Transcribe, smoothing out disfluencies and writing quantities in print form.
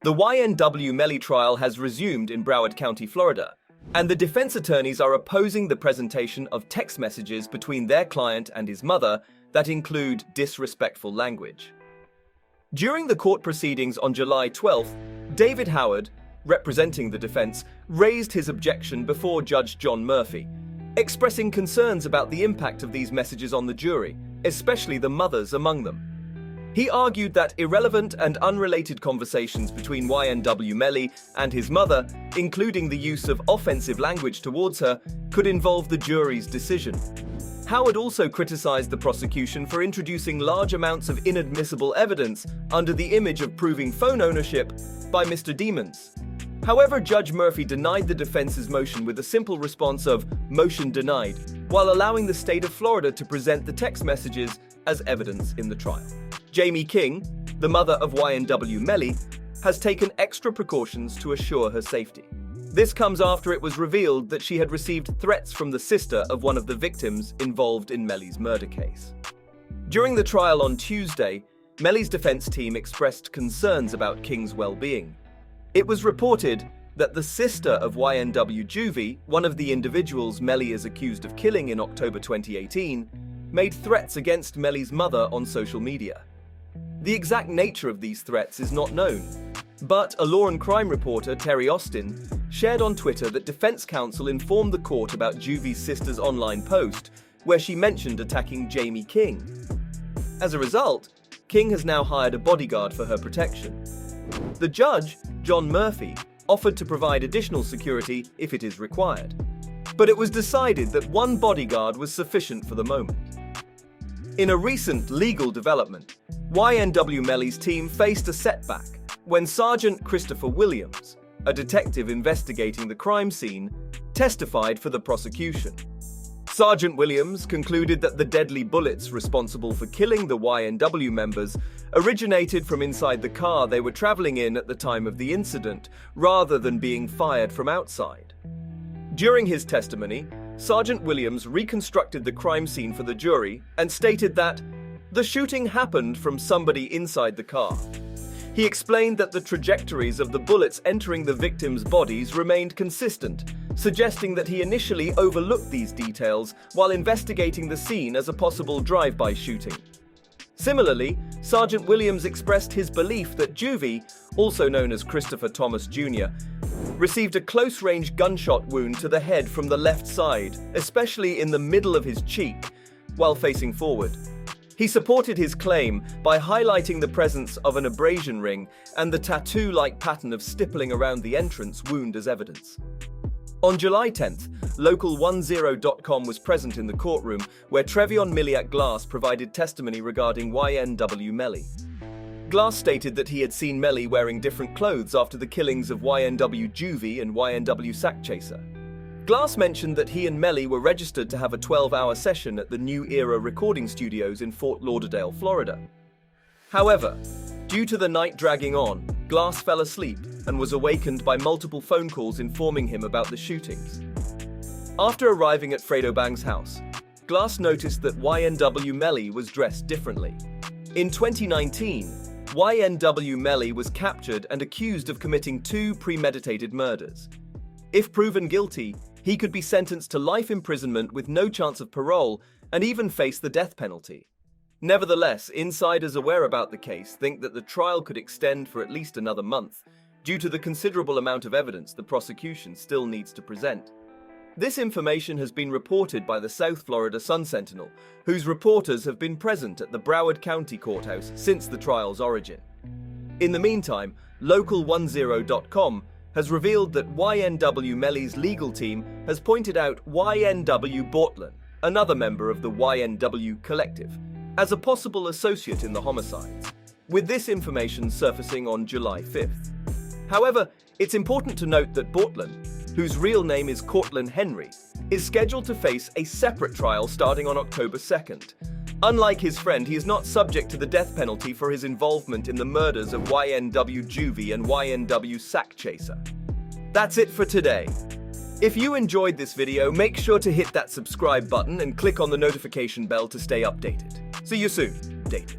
The YNW Melly trial has resumed in Broward County, Florida, and the defense attorneys are opposing the presentation of text messages between their client and his mother that include disrespectful language. During the court proceedings on July 12th, David Howard, representing the defense, raised his objection before Judge John Murphy, expressing concerns about the impact of these messages on the jury, especially the mothers among them. He argued that irrelevant and unrelated conversations between YNW Melly and his mother, including the use of offensive language towards her, could involve the jury's decision. Howard also criticized the prosecution for introducing large amounts of inadmissible evidence under the image of proving phone ownership by Mr. Demons. However, Judge Murphy denied the defense's motion with a simple response of "motion denied," while allowing the state of Florida to present the text messages as evidence in the trial. Jamie King, the mother of YNW Melly, has taken extra precautions to assure her safety. This comes after it was revealed that she had received threats from the sister of one of the victims involved in Melly's murder case. During the trial on Tuesday, Melly's defense team expressed concerns about King's well-being. It was reported that the sister of YNW Juvie, one of the individuals Melly is accused of killing in October 2018, made threats against Melly's mother on social media. The exact nature of these threats is not known, but a law and crime reporter, Terry Austin, shared on Twitter that defense counsel informed the court about Juvie's sister's online post, where she mentioned attacking Jamie King. As a result, King has now hired a bodyguard for her protection. The judge, John Murphy, offered to provide additional security if it is required, but it was decided that one bodyguard was sufficient for the moment. In a recent legal development, YNW Melly's team faced a setback when Sergeant Christopher Williams, a detective investigating the crime scene, testified for the prosecution. Sergeant Williams concluded that the deadly bullets responsible for killing the YNW members originated from inside the car they were traveling in at the time of the incident, rather than being fired from outside. During his testimony, Sergeant Williams reconstructed the crime scene for the jury and stated that the shooting happened from somebody inside the car. He explained that the trajectories of the bullets entering the victims' bodies remained consistent, suggesting that he initially overlooked these details while investigating the scene as a possible drive-by shooting. Similarly, Sergeant Williams expressed his belief that Juvie, also known as Christopher Thomas Jr., received a close-range gunshot wound to the head from the left side, especially in the middle of his cheek, while facing forward. He supported his claim by highlighting the presence of an abrasion ring and the tattoo-like pattern of stippling around the entrance wound as evidence. On July 10th, local 10.com was present in the courtroom where Trevion Milliak Glass provided testimony regarding YNW Melly. Glass stated that he had seen Melly wearing different clothes after the killings of YNW Juvie and YNW Sackchaser. Glass mentioned that he and Melly were registered to have a 12-hour session at the New Era recording studios in Fort Lauderdale, Florida. However, due to the night dragging on, Glass fell asleep and was awakened by multiple phone calls informing him about the shootings. After arriving at Fredo Bang's house, Glass noticed that YNW Melly was dressed differently. In 2019, YNW Melly was captured and accused of committing 2 premeditated murders. If proven guilty, he could be sentenced to life imprisonment with no chance of parole and even face the death penalty. Nevertheless, insiders aware about the case think that the trial could extend for at least another month, due to the considerable amount of evidence the prosecution still needs to present. This information has been reported by the South Florida Sun-Sentinel, whose reporters have been present at the Broward County Courthouse since the trial's origin. In the meantime, local 10.com has revealed that YNW Melly's legal team has pointed out YNW Bortlen, another member of the YNW collective, as a possible associate in the homicides, with this information surfacing on July 5th. However, it's important to note that Bortlen, whose real name is Cortland Henry, is scheduled to face a separate trial starting on October 2nd. Unlike his friend, he is not subject to the death penalty for his involvement in the murders of YNW Juvie and YNW Sackchaser. That's it for today. If you enjoyed this video, make sure to hit that subscribe button and click on the notification bell to stay updated. See you soon, David.